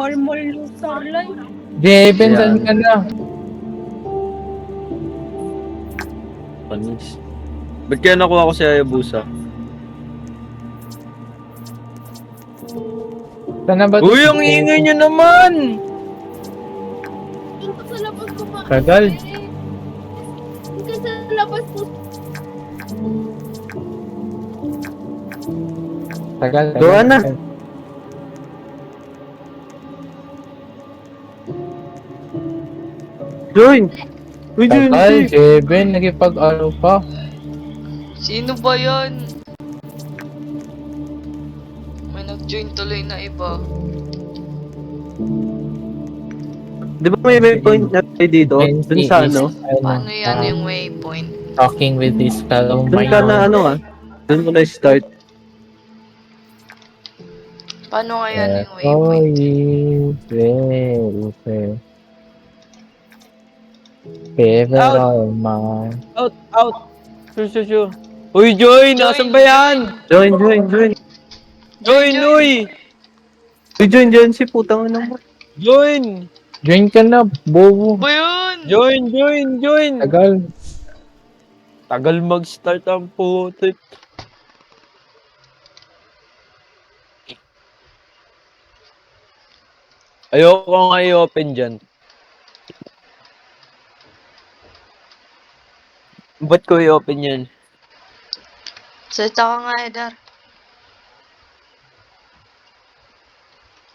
normal yung Starlight. Jeven, Ayan. saan ka na? Panis. Ba't kaya nakuha ko si Hayabusa? Saan na ba to? Uy, ang ingay nyo naman! Dito sa labas ko pa. Tagal. Dito sa labas ko. Tagal. Gawa na. Join! Uy, join! Tagal, Jeven, nakipag-ano pa. Sino ba yan? May nag-join tuloy na iba. Di ba may waypoint na tayo dito? Dun sa ano? Paano yan yung waypoint? Talking with this fellow Dun ka na ano ah. Dun mo na start. Paano nga yan yung waypoint? Pero man. Out! Sure. Uy, join! Nasaan ba yan? Join! Join, uy! Uy, join si putang ano mo. Join! Join ka na, bobo. Ba yun? Join! Tagal. Tagal mag-start ang putik. Ayoko nga i-open dyan. Ba't ko i-open yan? Salita ka nga, Edar.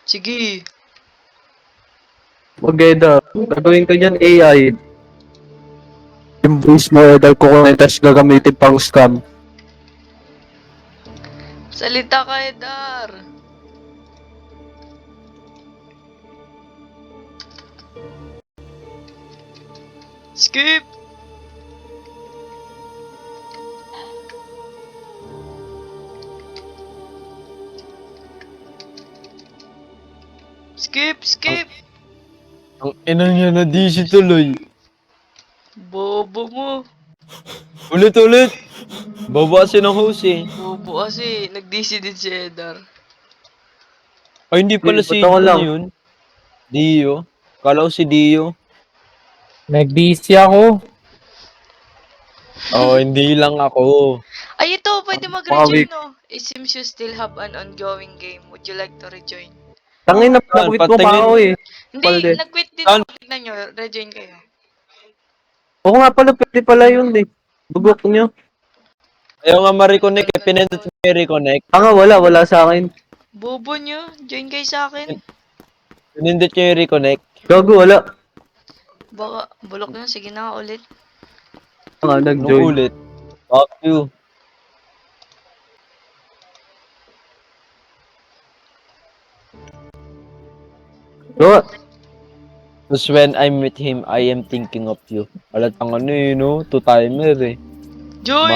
Sige. Maganda. Gagawin ko dyan AI. Yung voice mo, dahil ko kung tapos gagamitin pang scam. Salita ka, Edar. Skip! Skip! Ang ina niya na DC tuloy. Bobo mo. Ulit! Babasin ang host eh. Bobo kasi. Nag-DC din si Edar. Ay, hindi pala si Ba't ako lang? yun. Dio. Kala ko si Dio. Nag-busy ako. Oh, hindi lang ako. Ay, ito. Pwede mag-rejoin, no? It seems you still have an ongoing game. Would you like to rejoin? Tangin na, quit mo pa ako eh. Hindi, Palde. nag-quit din Saan? ako. Tignan nyo. Rejoin kayo. Oo nga pala, pwede pala yun eh. Bugok nyo. Ayaw nga ma-reconnect eh. Pinindot mo yung reconnect. Wala sa akin. Bobo nyo. Join kayo sa akin. Pinindot nyo yung reconnect. Gago, wala. Baka, bulok na. Sige na nga ulit. Nga, Nung nag-join. ulit. Fuck you. Gawa. Tapos when I'm with him, I am thinking of you. Alatang ano eh, no? Two-timer eh. Join!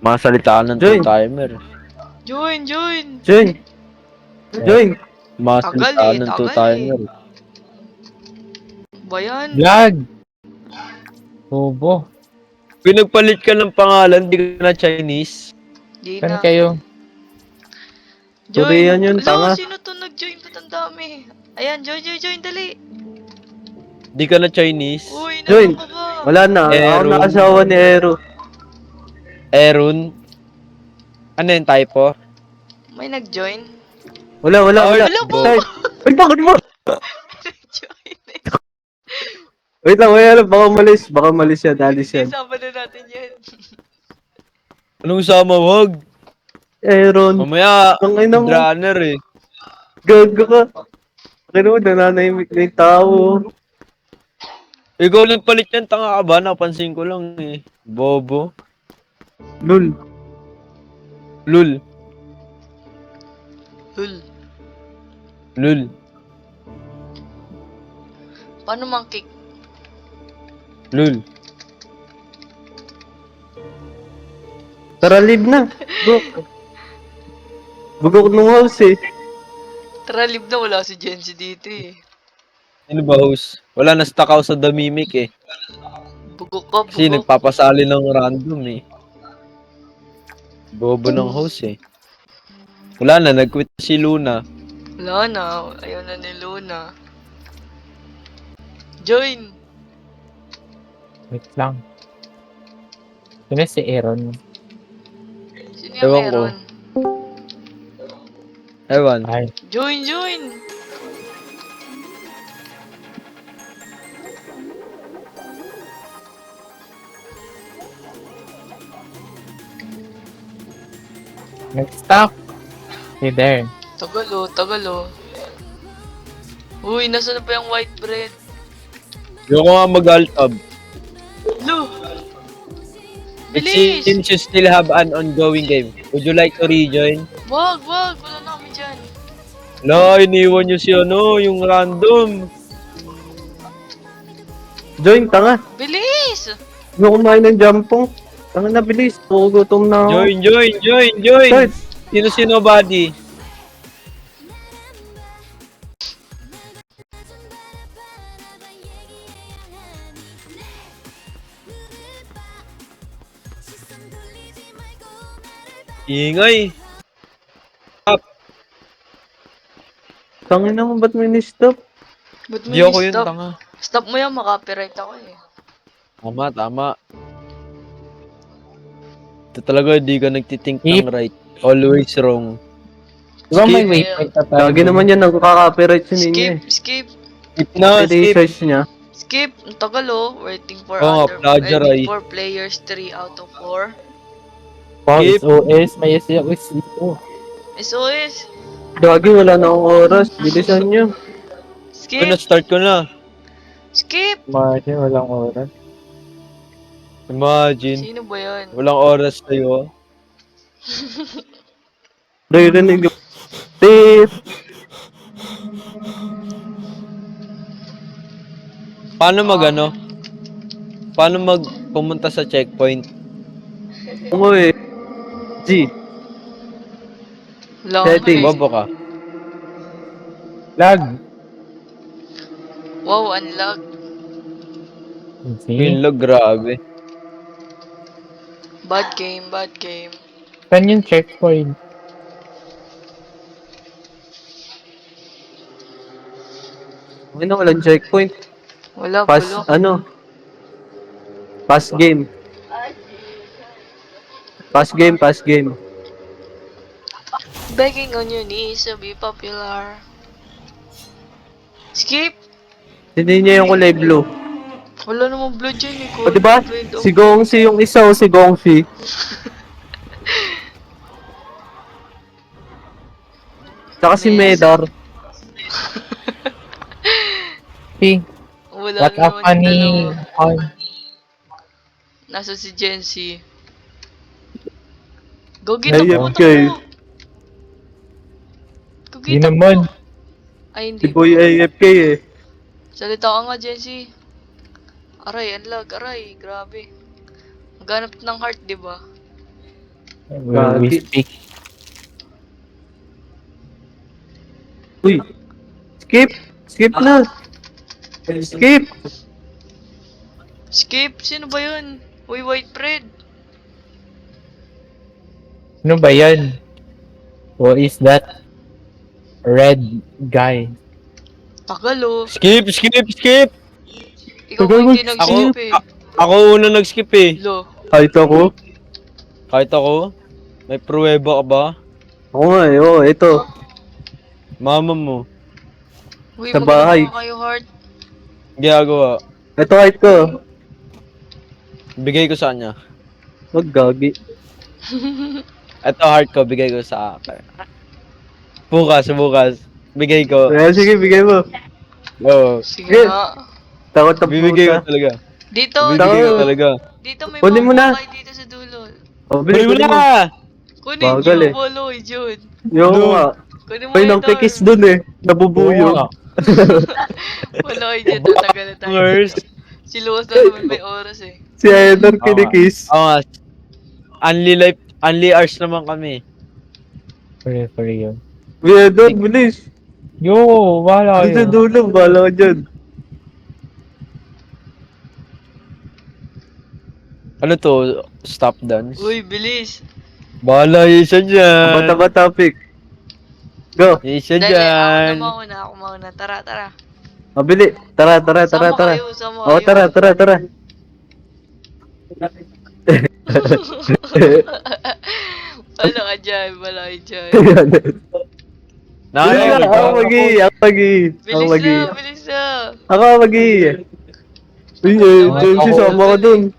Masalitaan ng Join. two-timer. Join! Join. Masalitaan ng tagal two-timer. Ba yan? Vlog. Bobo. Pinagpalit ka ng pangalan, di ka na Chinese. Di Saan na. kayo? Korean yun, tanga. Sino to nag-join? Ba't ang dami? Ayan, join, dali. Di ka na Chinese. Uy, Join. naman ka ba? Wala na. Ako Aaron. nakasawa ni Ero. Erun. Ano yung typo? May nag-join? Wala. Wala po. Start. Ay, bakit mo? Join. Wait lang, baka malis yan, alis yan. Isama na natin yan. Anong sama? Wag. Aaron, Mamaya, ang ina mo. runner eh. Gago ka. Kaya mo, nananahimik na yung tao. Ikaw nagpalit yan, tanga ka ba? Napansin ko lang eh. Bobo. Lul. Lul. Lul. Paano mang-kick? Lul. Tara, leave na. Bugok nung house eh. Tara, live na. Wala si Genji dito eh. Sino ba host? Wala na stuck ako sa The Mimic eh. Bugok ka, Kasi bugok. nagpapasali ng random eh. Bobo ng host eh. Wala na, nag-quit si Luna. Wala na. Ayaw na ni Luna. Join! Wait lang. Sino si Aaron? Sino yung Ewan ko. meron? Ewan. Ay, Join, join! next stop. Hey there. Tagalo. Uy, nasa na pa yung white bread? Yung ko nga mag-altab. Lo! It Bilis! seems you still have an ongoing game. Would you like to rejoin? Wag! Wala na kami dyan. La, iniwan nyo si yung random. Join, tanga. Bilis! Hindi ko kumain ng jampong. Tanga na, bilis. Gutom na ako. Join. Sino body? Ingay. Tangin naman, ba't may ni-stop? Ba't mo Di ako yun, stop? tanga. Stop mo yan, makapiright ako eh. Tama. Ito talaga, di ka nagtitink Yep. ng right. Always wrong. Diba may Skip. waypoint na tayo? Lagi naman yan, nagkaka-copyright si Ninyo eh. Skip! Skip na, Pwede skip. i-search niya. Skip! Ang tagal oh. Waiting for Oo, plagiarize. waiting for players 3 out of 4. Oh, Skip. SOS, may SOS dito. SOS! Lagi, wala na akong oras. Bilisan nyo. Skip! Start ko na. Skip! Imagine, walang oras. Imagine. Sino ba yan? Walang oras sa'yo. Ririnig yung... Tip! Paano Paano pumunta sa checkpoint? Ano eh. G. Wala Setting. eh. Bobo ka. Lag. Wow, unlock. See? Yung log, grabe. Bad game. Saan yung checkpoint? Ay na, walang checkpoint. Wala, Pass, bulok. Pass game. Pass game. Begging on your knees to be popular. Skip! Hindi niya yung kulay blue. Wala namang blood dyan eh. O diba? Red, oh. Si Gongsi yung isa o si Gongsi. Tsaka si Medar. See? Wala What a naman funny... yung dalawa. Oh, Nasa si Jency. Gogi, Ayun, takbo, guys. takbo. Gogi, Di takbo. naman. Ay, Si hindi. Boy AFK eh. Salita ka nga, Jency. Aray, unlock, aray. Grabe. Maghanap ng heart, di ba? we speak. Uy. Skip. Skip na. Skip. Skip, sino ba yun? Uy, white bread. Ano ba yan? Who is that? Red guy. Tagal oh. Skip! Ikaw ba hindi nag-skip eh? Ako una nag-skip eh. Lo. Kahit ako. Kahit ako. May pruweba ka ba? Oo nga eh. Oo, ito. Mama mo. Uy, Sa bahay. magagawa kayo heart. Ginagawa. Ito kahit ko. Bigay ko sa kanya. Wag gagi. Ito heart ko, bigay ko sa akin. Bukas. Bigay ko. Well, sige, bigay mo. Oo. Sige nga. Takot na Bibigay ko puta. talaga. Dito, Bibigay ko talaga. dito may Kunin mo na. bahay dito sa dulo. Oh, Kunin mo na! Kunin Bagal niyo, eh. boloy, Jun. Yung nga. Kunin mo May ito. nang kikis dun eh. Nabubuyo. Oo nga. Boloy, Jun. Tatagal na tayo. First. Si Luwas na naman may oras eh. Si Edor kinikis. Oo nga. Only hours naman kami. For you. Edor, bilis. Yo, wala Sa kayo. dulo, bala ka dyan. Ano to? Stop dance? Uy, bilis. Bahala yun siya dyan. Bata-bata topic. Go. Isa Dali, dyan. ako mauna. Tara, tara. Mabili. Tara. Sama Tara. kayo, sama Oh, kayo. tara. Wala ka dyan, wala ka dyan. Bilis na, ako magi. Bilis na. Ako magi. Uy, James, sama ka dun.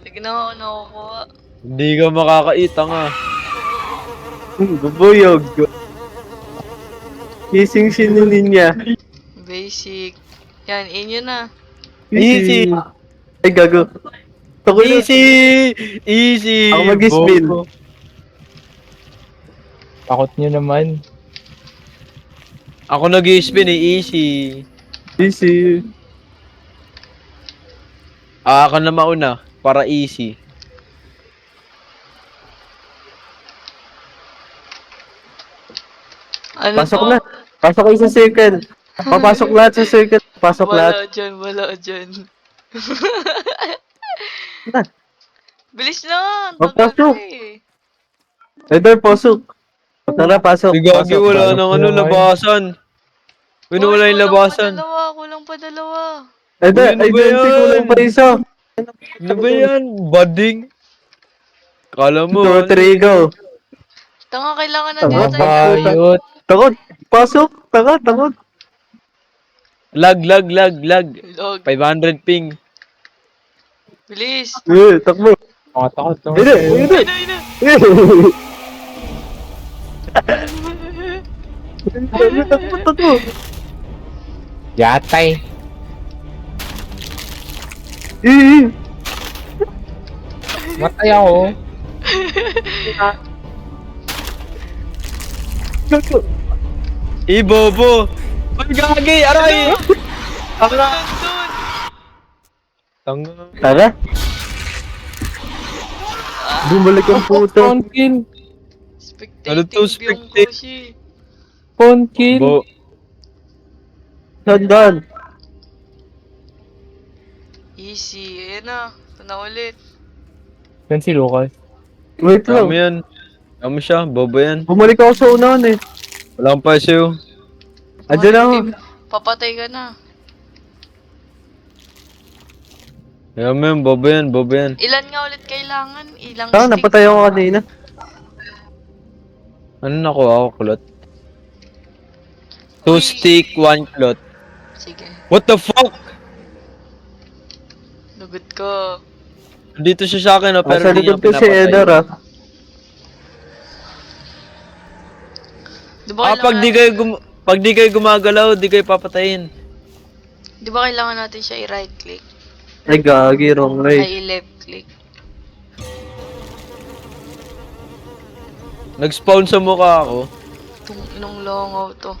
Tignan ko ako nakukuha. Hindi ka makakaita nga. Bubuyog. Kissing sinulin niya. Basic. Yan, inyo na. Easy. Ay, gago. Easy. Ako mag-spin. Bobo. Takot nyo naman. Ako nag-spin easy. Easy. Ako na mauna, para easy. Ano Pasok to? na. Pasok kayo sa circle. Papasok lahat sa circle. Pasok lahat. Wala dyan. Na. Bilis na! Magpasok. Eh. Eder, pasok. Tara, pasok. May gagi, wala pasok nang ano, naman. labasan. Wala yung Uy, labasan. Kulang pa dalawa. Eder, Ano ay ba Jensi, yan? kulang pa isa. Ano ba yan? Bading? Kala mo, 2, 3, go. Tanga, kailangan na Tama dito ba? tayo. Bayot. Takot. Pasok. Takot. lag. Log. 500 ping. Bilis. Takbo. Mga takot naman. Eder, kayo. Eder. Takbo. Yatay. Matay ako. Bobo. Ay, gagi, aray! Tanga. Tanga. Tara. Bumalik ang puto. Phone kill. Ano to, spectating? Phone kill. Bo. Sandan. Easy. Ayan na. Ito na ulit. Yan si Lucas. Wait Tama lang. yan. Tama siya, bobo yan. Bumalik ako sa unahan eh. Wala kang pasyo. Andiyan ako. Papatay ka na. Kaya mo yan, bobo yan. Ilan nga ulit kailangan? Ilang Ah, stick? napatay ako kanina. Ano nakuha ako, kulot? 2 stick, 1 kulot. Sige. What the fuck? Lugot ko. Dito siya sa akin, oh, pero Sa hindi niya likod ko si pinapatay. Eder ah. Di ba Pag di kayo gumagalaw, di kayo papatayin. Di ba kailangan natin siya i-right click? Ay gagi, wrong way. Ay, i-left click. Nag-spawn sa mukha ako. Itong inong longaw to.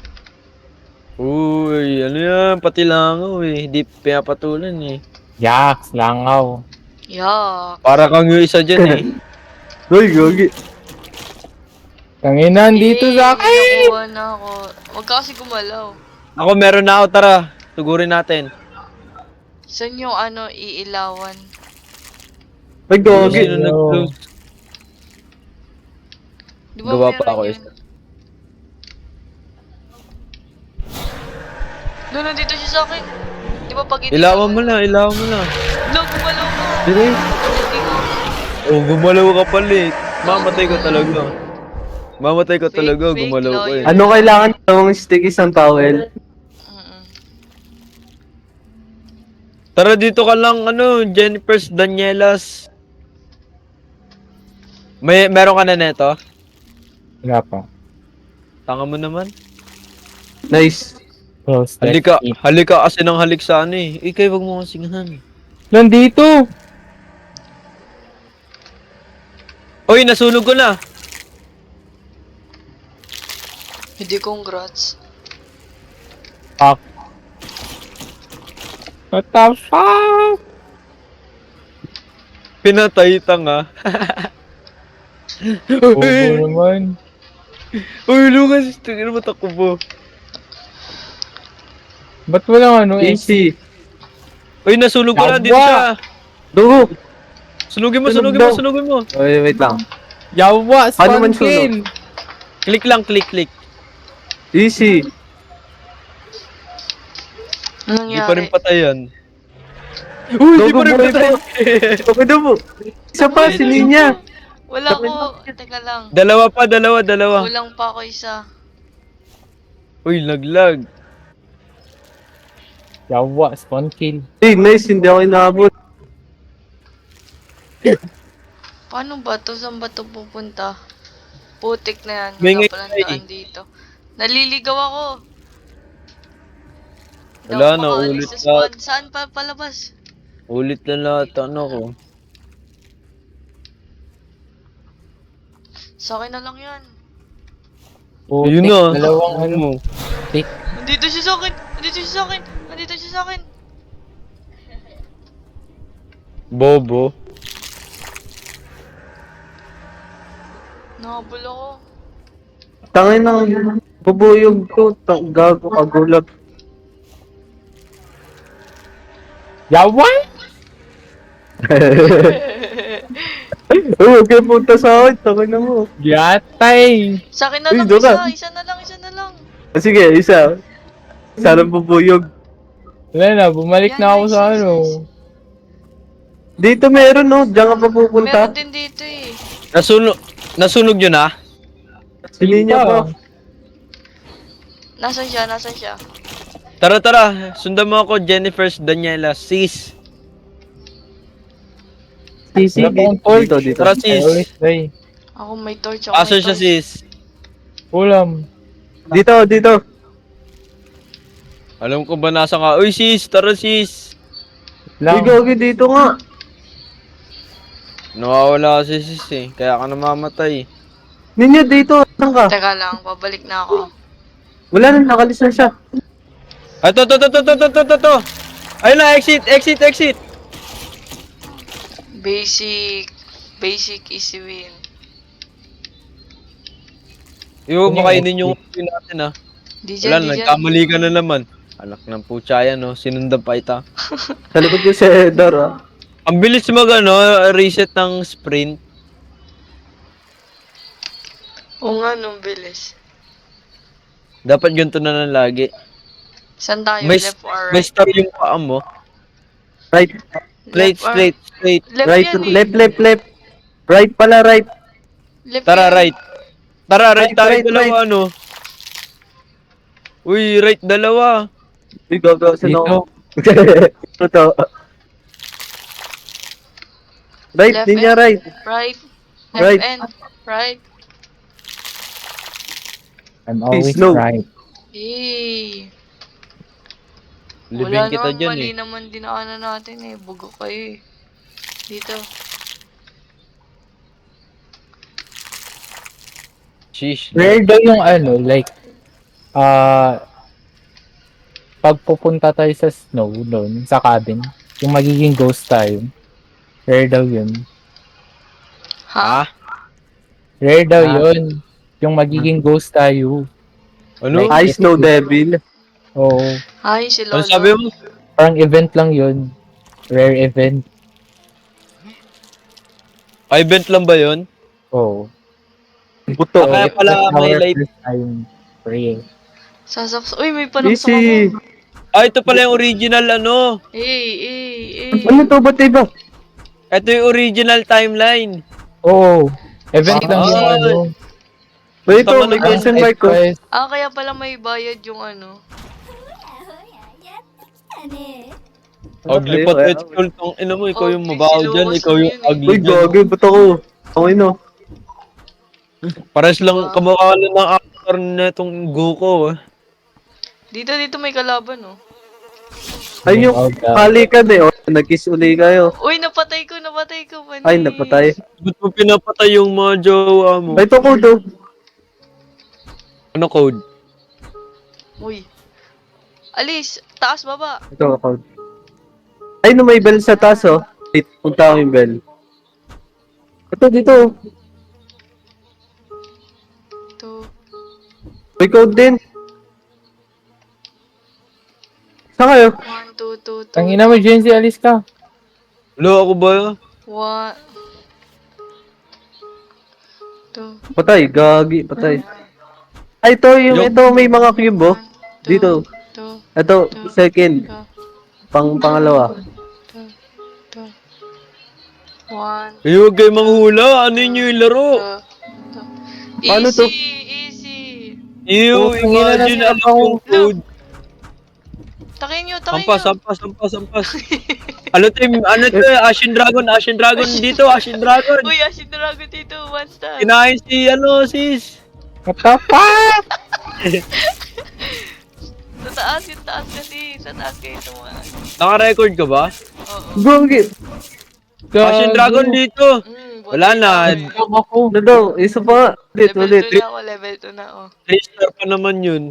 Uy, ano yan? Pati langaw eh. Hindi pinapatulan eh. Yaks, langaw. Yeah. Para kang yung isa dyan eh. Uy, gagi. Tanginan dito sa akin. Nakuha na ako. Huwag ka kasi gumalaw. Ako meron na ako, tara. Tugurin natin. Saan yung ano, iilawan? Ay gagi. Sino nag-close? Di ba Gawa meron pa ako yun? isa. Doon, nandito siya sa akin. Di ba pag Ilawan mo na. Lo, gumalaw ka. Dili. Hindi ko. Oh, gumalaw ka pala eh. Mamatay ka talaga. Fake Gumalaw ka eh. loyal. Ano kailangan ng stick isang towel? Mm-mm. Tara dito ka lang, Jennifer's Danielas. Meron ka na neto? Wala pa. Tanga mo naman. Nice. Close that Halika gate. kasi ng halik sa ano eh. Ikay, wag mo kang singahan. Nandito! Uy, nasunog ko na. Hindi, congrats. Fuck. What the fuck? Pinatay tanga. Bobo naman. Uy, Lucas, tingin mo takbo. Ba't walang ano eh? Easy. Uy, nasunog ko na dito Yawa! siya. Dugo. Sunugin mo. Wait lang. Yawa! Paano man Spawn kill! Click lang, click. Easy. Anong Hindi pa rin nangyari? patay yan. Uy, hindi Gogo pa rin boy patay. po. Okay daw mo. Isa pa, si Linya. Wala ko. Teka lang. Dalawa pa, dalawa. Kulang pa ako isa. Uy, laglag. Yawa, spawn kill. Hey, nice. Hindi ako inaabot. Paano ba to? Saan ba to pupunta? Putik na yan. May Wala ngay- palang daan dito. Naliligaw ako. Hindi Wala ako na, makaalis ulit sa na. spawn. Saan pa palabas? Ulit na lahat, ano ko. Sa akin na lang yan. Ayun na. Dalawang ano. mo. Tik. Nandito siya sa akin! Nandito siya sa akin! Nandito siya sa akin! Bobo. Nakabul ako. Tangin na. Bubuyog ko. Gago, kagulat. Yawa? Uy, huwag kayo punta sa akin. Tangin na mo. Yatay. Sa akin na Uy, lang doon isa! ka. Isa na lang! Isa na lang! Ah, sige, isa. Sana bubuyog. Wala na, bumalik Yan, na ako nice, sa nice, ano. nice. Dito meron, no? Diyan ka pa pupunta. Meron din dito eh. Nasunog yun ah. Si Linya pa. Nasaan siya? Nasaan siya? Tara, sundan mo ako, Jennifer Daniela, sis. Sisi, Wala pa akong torch. dito. Tara, I sis. always try. Ako may torch. Ako Asan may siya, torch. sis? Ulam. Dito. Alam ko ba nasa ka? Uy, sis, tara, sis. Uy, Lang. gagi dito nga. Nawawala si sis eh, kaya ka namamatay. Linya, dito. Saan ka? Teka lang, babalik na ako. Wala na, nakalis na siya. Ay, to. Ayun na, exit. Basic easy win. Yung Ano yung makainin yung exit? ulo natin ah. Di Wala, dyan, di dyan. nagkamali ka na naman. Anak ng putya yan oh, sinundan pa ita. Sa likod ko si Edar, ah. Ang bilis mag reset ng sprint. Oo nga, nung bilis. Dapat ganito na lang lagi. Saan tayo? May, Left or may right? star yung paa mo. Right, Left or- Straight. Left right, yan eh. left. Right pala, right. Left Tara, yan. right. Tara, right Right, tayo right, dalawa, ano. Uy, right dalawa. Uy, gago, sino Dito. ako? Ito. Right, Left Linya, and right. Right. Right. Left and right. I'm always slow. right. Yay. Libing Wala kita naman, dyan mali eh. naman dinaanan natin eh. Bugo kayo eh. Dito. Sheesh. Rare daw yung ano, like, pag pupunta tayo sa snow doon, sa cabin, yung magiging ghost tayo. Rare daw yun. Ha? Ah? Rare daw Ah. yun. Yung magiging ghost tayo. Ano? Like- Ay, Snow Devil. Oo. Ay, si Lolo. Ano sabi mo? Parang event lang yun. Rare event. Event lang ba yun? Oo. Buto. Kaya pala That's may our light. first time rare. Sasaks. Uy, may panaksak Easy. ako. Ah, ito pala yung original ano. Ano to? Ba't iba? Ito yung original timeline. Oo. Event Ah. lang yung ano. Wait, ito, Tama may na. question mark ko. Express. Ah, kaya pala may bayad yung ano. Ugly Ayun, pa ayun. Twitch school. Tong ina mo, ikaw yung Ugly, mabaho si dyan. Lucas Ikaw yung yun eh. ugly Uy, dyan. gagi, ba't ako? Okay, no. Pares lang kamukha lang ng actor na itong Goku. Dito may kalaban oh. Ay, yung halikan eh. Oh, nag-kiss uli kayo. Uy, napatay ko. Panis. Ay, napatay. Ba't mo pinapatay yung mga jowa mo? Ay, ito ko do. Ano code? Uy. Alis, taas, baba. Ito ako. Ay, no, may bell sa taas, oh. Wait, punta ko yung bell. Ito, dito. Ito. May code din. Saan kayo? 1, 2, 2, 2. Tangina mo, Jensi, alis ka. Wala ako ba? 1. 2. Patay, gagi, patay. Ay, Yung- ito, may mga cube, oh. Dito. Two, Ito, second. Pangalawa. two, two. One, Ay, huwag kayo manghula. Ano yun yung laro? two, two. Paano Easy, to? easy. Ew, imagine alam yung code. Takin nyo. Sampas. Ano to, Ashen Dragon dito, Ashen Dragon. Uy, Ashin Dragon dito. One star. Kinain si, sis. What the fuck? Sa taas, yung taas kasi. Sa taas kayo tumaan. Naka-record ka ba? Oo. Gogi. Ashen Dragon dito. Wala na. Ako. Ano daw? Isa pa. Ulit. Level 2 na ako, level 2 na ako. 3-star pa naman yun.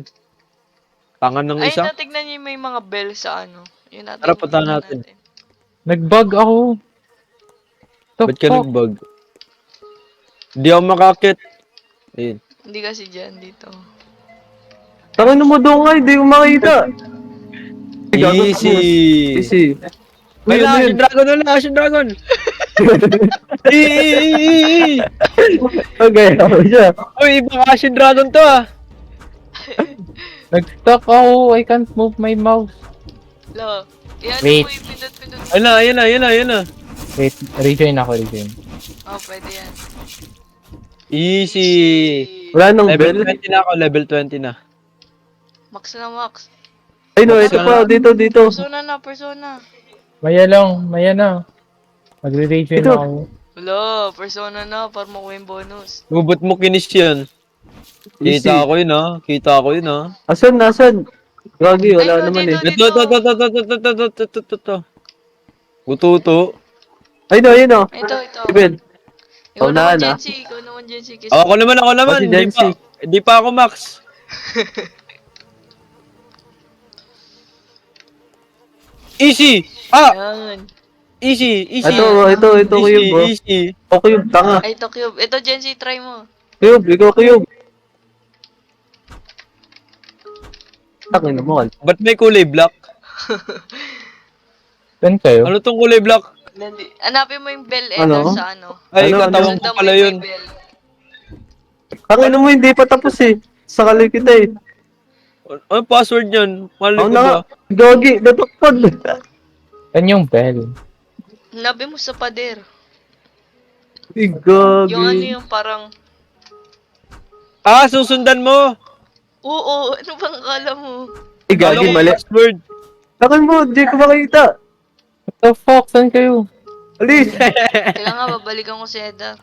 Tangan ng Ay, isa. natignan niyo may mga bell sa ano. Yun natin. Tara, puntahan natin. Nag-bug ako. The Ba't ka fuck? nag-bug? Hindi ako makakit. Ayun. Hindi kasi dyan, dito. Tangan mo daw nga, hindi ko makita. Easy. Easy. May Uy, ano Ashen yun? Dragon wala, Ashen Dragon. Eee. Okay, ako siya. Uy, ibang Ashen Dragon to ah. Nag-stuck ako. I can't move my mouse. Lo, yan Wait. mo yung pindot-pindot. Ayun na. Wait, rejoin ako. Oh, pwede yan. Easy. Wala nang Level bell. 20 na ako, level 20 na. Max na max. Ay no, ito pa. Dito. Persona. Maya na. Magre-rejoin Ito. ako. Lo, persona na para makuha yung bonus. Bubot mo kinis yan. Easy. Kita ko yun ah. Asan? Gagi, wala Ay, no, naman dito. eh. Ito. Bututo. Ay no, yun oh. Ito. Ben. Ikaw Unahan, naman, ah. Jency. Ikaw naman, Jency. Ako naman. Si Jency. Hindi pa ako max. Easy. Yan. Easy. Ito cube oh. Easy. O cube, tanga. Ay, ito cube. Ito, Jency, try mo. Cube, ikaw cube. Tangin mo. Ba't may kulay black? Saan kayo? Ano tong kulay black? Hanapin mo yung bell Ano? ender sa ano. Ay, Ano, katawan ko Sundan mo pala yung yun. may bell. Tangin mo, hindi pa tapos eh. Sakali kita eh. Ano password niyan? Mali Ako ko na nga. ba? Gagi, natukpad. Saan yung bell? Hanapin mo sa pader. Ay, gagi. Yung ano yung parang, Ah, susundan mo! oo, ano bang akala mo? Ay, gagi, Alam ko mali. password. Tangin mo, hindi ko makita. What the fuck? Saan kayo? Alis. Kaya nga, babalikan ko si Edar.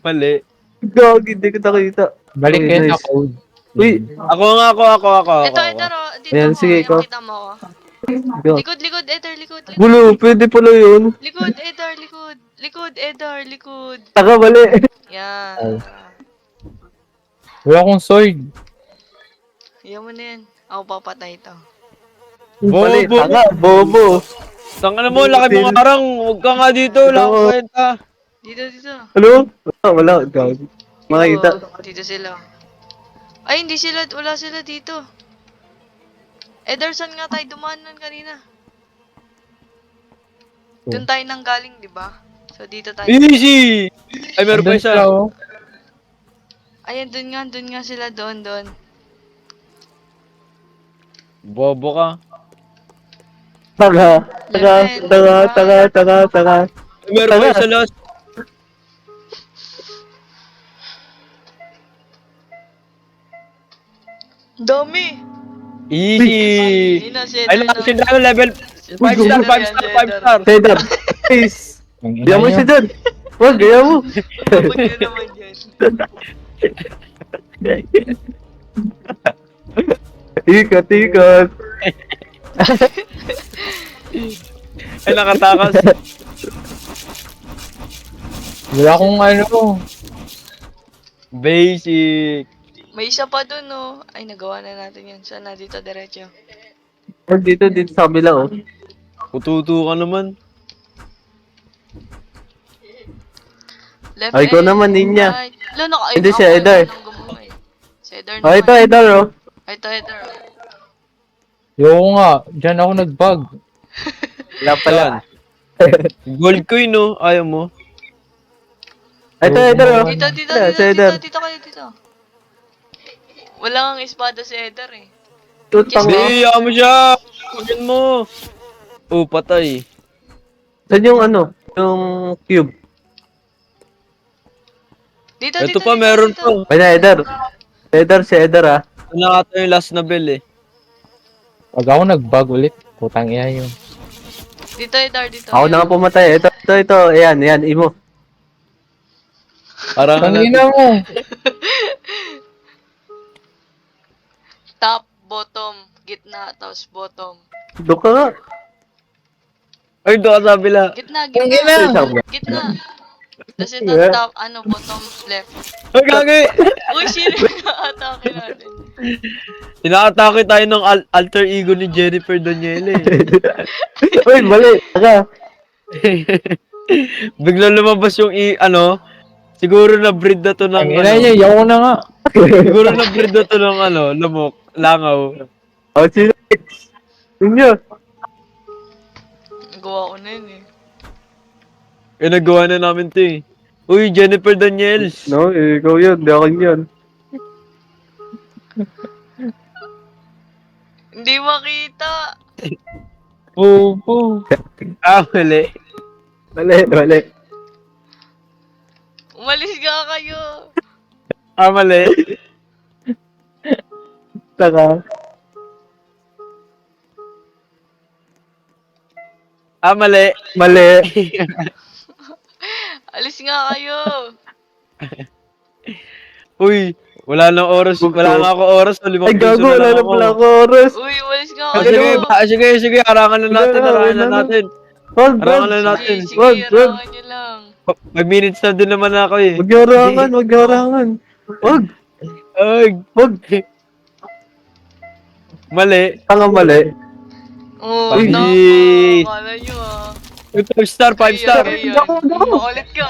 Mali. Gagi, hindi ko nakita. Balik Okay, kayo sa nice. code. Uy, Ako. Ito, Edar, oh. Dito Ayan, mo. sige, Ayan, ikaw. kita mo, oh. go. Likod, Edar, likod. Gulo, pwede pala yun. Likod, Edar, likod. Likod, Edar, likod. Taka, mali. Yan. Wala akong sword. Yan mo na yan. Ako papatay ito. Mali, Bobo. taka, bobo. Tanga na mo, laki mga karang. Huwag ka nga dito, wala akong kwenta. Dito. Ano? Wala, gagi. Makita. Dito sila. Ay, hindi sila. Wala sila dito. Ederson nga tayo dumanan kanina. Doon tayo nang galing, di ba? So, dito tayo. Easy! Ay, meron pa Andun isa. sila, oh. Ayan, doon nga sila. Doon. Bobo ka. Taka. Ay, meron pa isa last. Dami! Easy! Yun na, si Ay, Eder si doon. Dragon level 5 star, 5 star, 5 star. Cedar. Please. Ang ina Diyan mo niyo. siya dyan. Wag, gaya mo. Kapag yun naman yan. Ikot. Ay, nakatakas. Wala akong ano. Basic. May isa pa doon, no? Ay, nagawa na natin yan. Saan na? Dito, diretso. Wag dito sa kabila, oh. Kututo ka naman. Left Ay, ikaw and naman, Ninya. right. Ay, Hindi, ako, si Eder. nang gumuhay. Si Eder Oh, ito, naman. Edar, oh. Ay, ito, Eder. Yung nga. Diyan ako nag-bug. Wala pala. Gold coin, no? Ayaw mo. Ito, Edar, oh. Dito, Wala, si Eder. dito kayo, dito. Wala kang espada si Eder eh. Tutang Yes, na. Hindi, mo siya! Pagyan mo! Oh, patay. Saan yung ano? Yung cube. Dito, Ito dito, pa, dito, meron dito. to. Ay na, Eder. Eder, si Eder ah. Ito na ata yung last na bell eh. Pag ako nag-bug ulit, putang iya yun. Dito, Eder, dito. Ako na nga pumatay. Ito. Ayan, imo. Parang ano. Tangina mo! Top, bottom, gitna, tapos bottom. Doon ka nga. Ay, doon ka sa bila. Gitna, Tangina! gitna. Gitna. Tapos ito, Yeah. top, bottom, left. Ay, gagi! Uy, sino yung atake natin? Inaatake tayo ng alter ego ni Jennifer Daniele. Uy, mali. Taka. Bigla lumabas yung siguro na breed na to ng Tangina niya, yaw na nga. siguro na breed na to ng lamok, langaw. Oh, sino? Inyo. Gawa ko na yun eh. Eh, nagawa na namin to eh. Uy, Jennifer Daniels. No, ikaw yun. Di ako yun. Hindi makita. Pupo. Ah, mali. Mali. Umalis ka kayo. Ah, mali. Taka. Ah, mali. Mali. Alis nga kayo. Uy, wala na ako oras. So, 5 Ay, piso gago. na Wala lang na ako. pala ako oras. Uy, umalis nga Ah, kayo. sige, harangan na natin. Wag, Harangan wag. na natin. Sige, Wag, harangan nyo lang. 5 minutes na din naman ako eh. Magyarangan. Wag. Ay, Wag. mali. Tanga mali. Oh, Pagi. tama. Akala nyo ah. 5 star, 5 star. Ay, ay, ay. Makulit ka.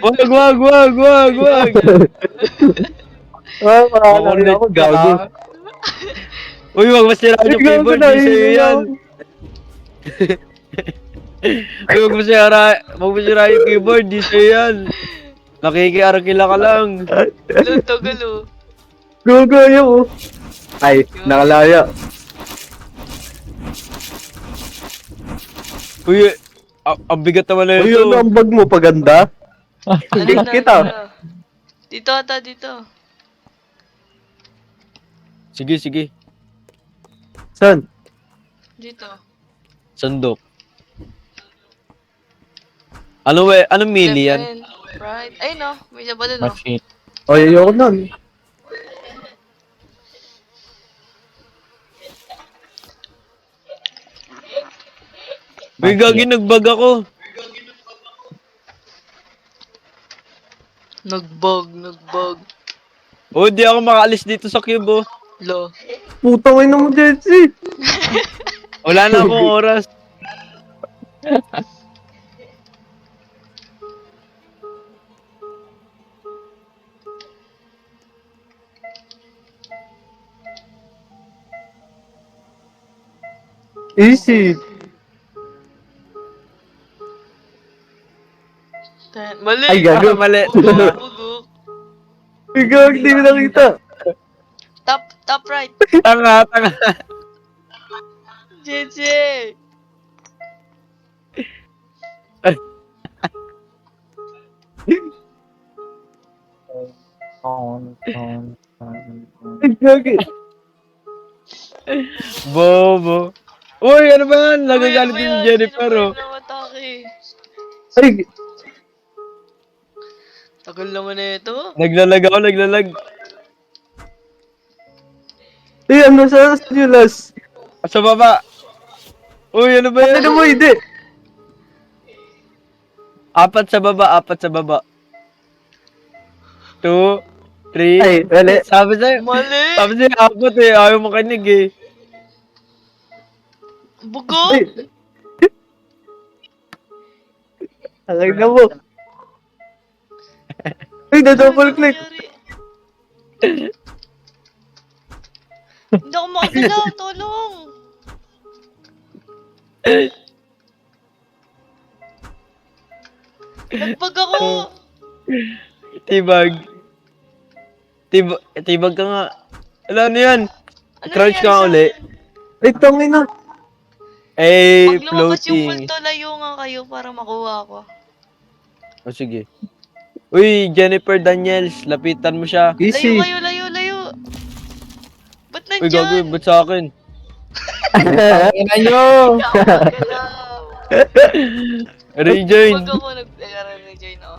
Wag. Ah, parang Makulit ako. ka. Gago. Uy, wag masiraan yung Gago keyboard, na, di sa'yo yun yan. Uy, wag masiraan yung keyboard, di sa'yo yan. Nakikiarakila ka lang. Lo, tagal oh. Gago yun. Ay, nakalaya. Uy, ang bigat naman na Uy, ito. ano ang bag mo? Paganda? Ano na, Kita. ano na? Dito ata, dito. Sige. Saan? Dito. Sandok. Anong mili yan? Left and right. Ay no, may isa pa dun oh. Machine. O, ayoko nun. Uy, gagi, nagbag ako. Nagbag. Oh, di ako makaalis dito sa cube, oh. Lo. Putang ina mo, Jetsi. Wala na akong oras. Easy. Mali. Ay, gago. Mali. Bugok. Ay, gago, hindi ko nakita. Top right. Tanga. JJ. Ay, gago. Bobo. Uy, ano ba yan? Nagagalit Uy, din ano si ba yan? Jennifer, Sino ba oh. yung namatake? Ay, Tagal naman na ito. Naglalag. ay, ano sa Julas? Sa baba. Uy, ano ba yan? Ano mo, hindi. Apat sa baba. 2, 3. Ay, mali. Sabi sa'yo, Mali. apat eh. Ayaw makinig eh. Bugok. Ay. Ang na mo. Ay, na-double click. Hindi ako makagalaw. Tulong. Nagbag ako. Tibag. Tibag ka nga. Alam ano yan? Ano Crouch nangyari ka sa uli. akin? Ay, tangin na. Eh, Pag lumabas yung floating. multo, layo nga kayo para makuha ko. O sige. Uy, Jennifer Daniels, lapitan mo siya. Layo Easy. kayo, layo. Ba't Uy, gago, nandyan? ba't sa akin? Tangina nyo! Galaw. Rejoin. Wag ako nag-rejoin ako.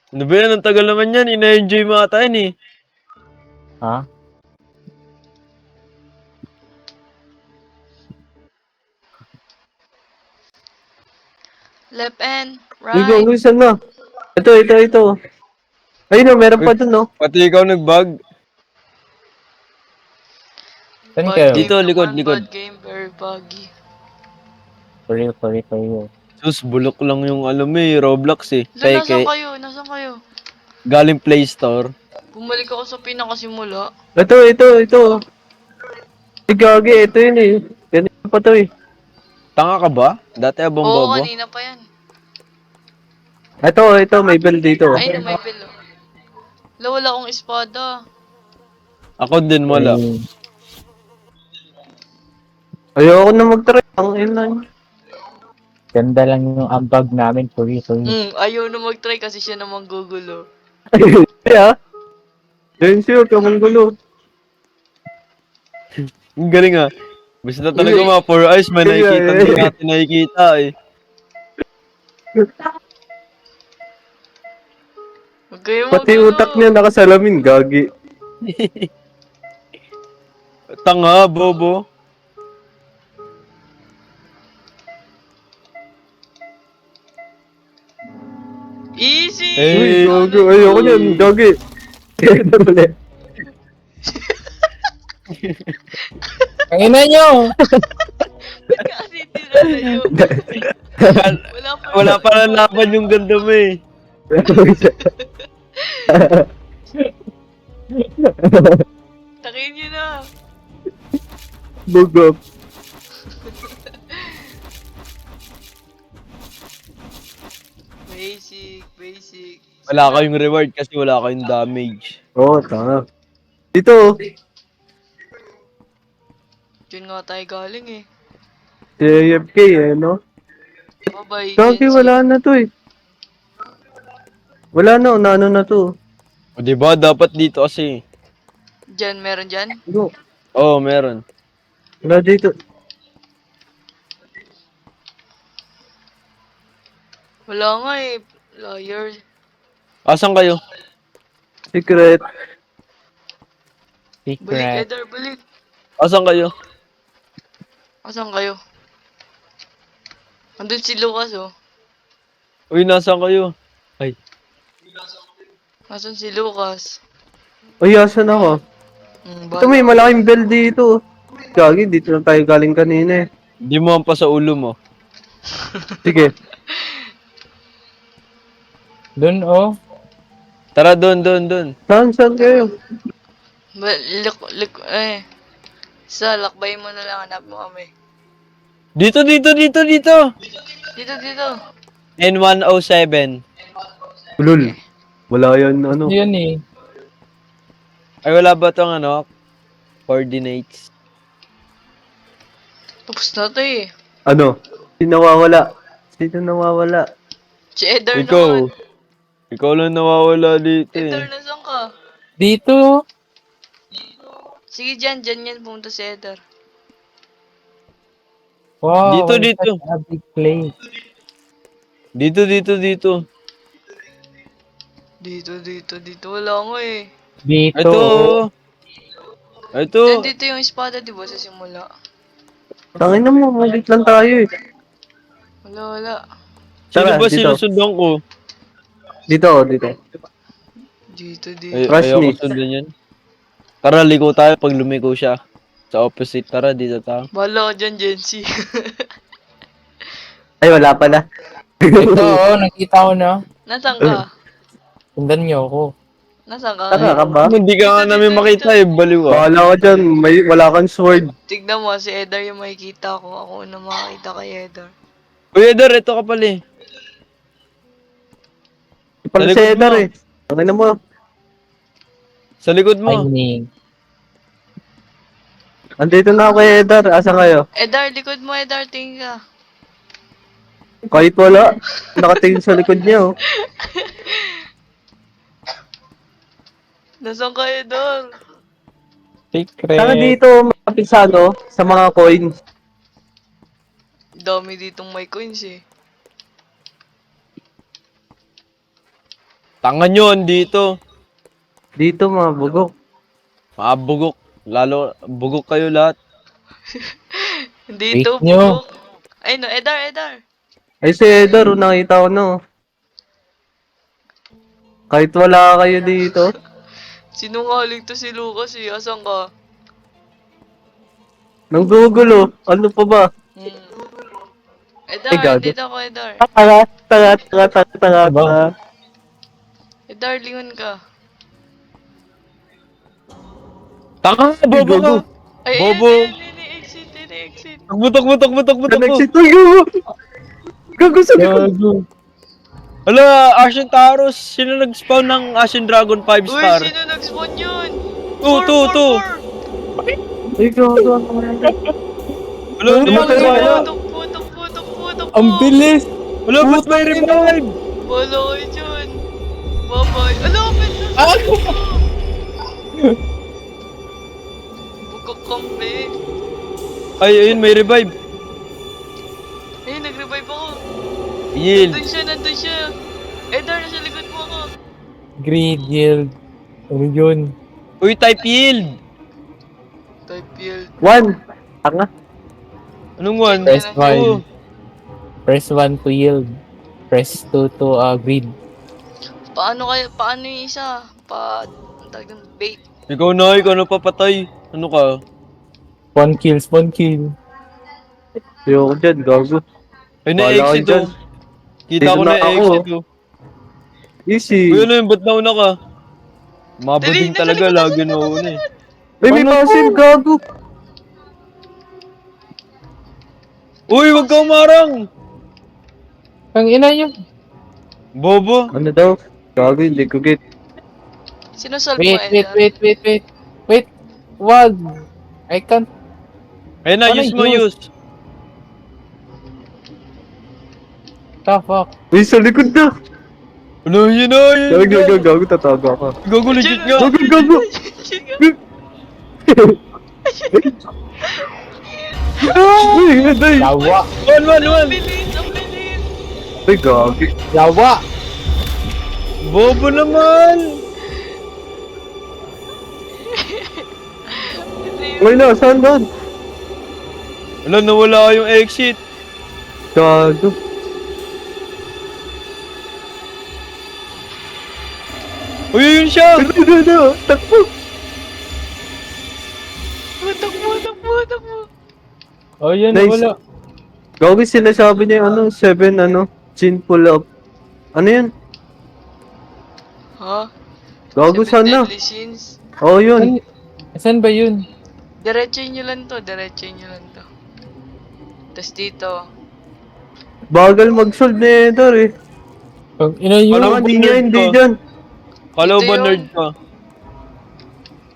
Ano ba yan? Ang tagal naman yan. Ina-enjoy mo ata yan eh. Ha? Left and Uy, right. gago, saan na? Ito. Ayun o, meron pa dun, no? Pati ikaw nag-bug. Saan Bad kayo? game Dito, likod, naman, likod. Bad game, very buggy. Sorry. Sus, bulok lang yung alam mo eh. Roblox eh. Doon, nasaan Peke. kayo? Nasaan kayo? Galing Play Store. Bumalik ako sa pinakasimula. Ito. Ay, gagi, ito yun eh. Ganito pa to eh. Tanga ka ba? Dati abang Oo, bobo. kanina pa yan. Ito, may bell dito. Ay, na may belo. Wala akong espada. Ako din wala. Ayoko na mag-try. Ang ina. Ganda lang yung ambag namin, sorry. Ayaw na mag-try kasi siya namang gugulo. Kaya? Yun siya, kamang gulo. Ang galing ah. Basta talaga mga 4 eyes, may nakikita hindi natin nakikita eh. Huwag kayo Pati magulo. utak niya nakasalamin, gagi. Tanga, bobo. Easy! Eh, Uy, gagi, ayoko niyan, gagi. Ito ulit. Tangina nyo! Ba't ka kasi tinalayo? wala pa na laban yung ganda mo eh. Takin nyo na. Bugop. Basic. Wala kayong reward kasi wala kayong damage. Oo, tanga. Dito, Diyan nga tayo galing eh. si AFK eh, no? Bye-bye. Gagi, Jensi. wala na to eh. Wala na, ano na to. O diba, dapat dito kasi. Diyan, meron dyan? Go. Oo, meron. Wala dito. Wala nga eh. Liar. Asan kayo? Secret. Balik, Secret. Eder, balik. Asan kayo? Asan kayo? Andun si Lucas oh. Uy, nasan kayo? Ay, Asan si Lucas? Ay, asan ako? Ito may malaking bell dito. Gagi, dito lang tayo galing kanina eh. di mo pa sa ulo mo. Sige. Dun oh. Tara, doon. Saan kayo? Lakbay mo na lang, hanap mo kami. Dito. Dito. N107. Ulul. Wala yan, ano. Yun eh. Ay, wala ba tong ano? Coordinates. Tapos na to eh. Ano? Sino nawawala? Si Eder Ikaw. naman. Ikaw lang nawawala dito Eder, eh. nasan ka? Dito. Sige dyan yan, pumunta si Eder. Wow. Dito. Such a big place. Dito. Dito, wala nga eh. Dito. Ito. oh. Ito. Nandito yung espada, di ba, sa simula? Tangin na mo, malit lang tayo eh. Wala. Sino Tara, ba dito. sinusundan ko? Dito. Dito. Rush Ayaw me. ko sundan yan. Tara, liko tayo pag lumiko siya. Sa opposite, tara, dito tayo. Bahala ka dyan, Jensi. Ay, wala pala. Ito oh. Nakita ko na. Nasaan ka? Sundan niyo ako. Nasaan ka? Tanga ka ba? Hindi ka nga namin makita eh, baliw ah. Bahala ka dyan, wala kang sword. Tignan mo, si Eder yung makikita ko. Ako na makakita kay Eder. Uy, Eder, ito ka pala eh. Pala si Talikod Edar mo. eh. Ano mo? Sa likod mo. Timing. Andito na ako kay Edar. Asa kayo? Edar, likod mo, Edar, tingin ka. Kahit wala. Nakatingin sa likod niya oh. Nasaan ka, Edar? Secret. Saka dito, malapit sa ano, sa mga coins. Dami ditong may coins eh. Tangan yun dito. Dito mga bugok. Mabugok. Lalo, bugok kayo lahat. Dito, Wait nyo. bugok. Ay no, Edar, Edar. Ay si Edar, oh, nakita ko no. Kahit wala kayo dito. Sinungaling to si Lucas eh. Asan ka? Nanggugulo. Ano pa ba? Hmm. Ay, Edar, gago. dito ako, Edar. Tanga. Edar, lingon ka. Tanga, bobo ka. Gago. Ay, Bobo. exit. Takbo. Nag-exit tayo. Gago sa likod. Gago. Hala, Ashen Taros. Sino nag-spawn ng Ashen Dragon 5 Uy, star? sino nag-spawn yun? Two. Ay, gago. Hala, Ano hindi ba mo kayo? kaya. Putok. Ang bilis. Hala, ba't may revive? Wala kayo dyan. Bye-bye. Ala, bukok kampi. Ay, ayun, may revive. Ayun, nag-revive ako. Yield. Nandun siya. Edar, nasa likod mo ako. Greed yield. Ano yun? Uy, type yield. Type yield. One. Tanga. Anong one? Press Two. 1. Press 1 to yield. Press 2 to greed. Paano yung isa? Ang tawag ng bait. Ikaw na papatay. Ano ka? Spawn kill. Ayoko dyan, gago. Ay, Wala na-exit kayo dyan. oh. Kita ko Dito na na-exit ako. oh. Easy. Uy, ano yun? Ba't nauna ka? Mabuding Dali, talaga. nasa likod, Lagi nauna eh. Ay, may passive, gago. Uy, wag ka umarang! Ang ina nyo. Bobo. Ano daw? Gago, hindi ko get. Sinosolve mo, Edar? Wait. Wag. I can't. Ayun na, Paano use mo, use? use. The fuck. Uy, sa likod na. Ano, yun na, Gago, tataga ka. Gago, legit nga. Gago. Uy, aday. Yawa. One. Bilis, ang bilis. Ay, gago. Yawa. Bobo naman. Uy, na, saan doon? Wala, nawala yung exit. Gago. Uy, yun siya. Ano? Takbo. Takbo. Oh, yun. Nice. Wala. Gago, sinasabi niya yung 7, chin pull up. Ano yun? Ha? Gago, Seven saan na? deadly sins. Oo, yun. Saan ba yun? Diretsuin nyo lang to. Tapos dito. Bagal mag-solve ni Edar eh. Ang ina yun. Wala Wala ka, hindi niya, nerd hindi ka. dyan. Kala Dito ba yun. nerd ka?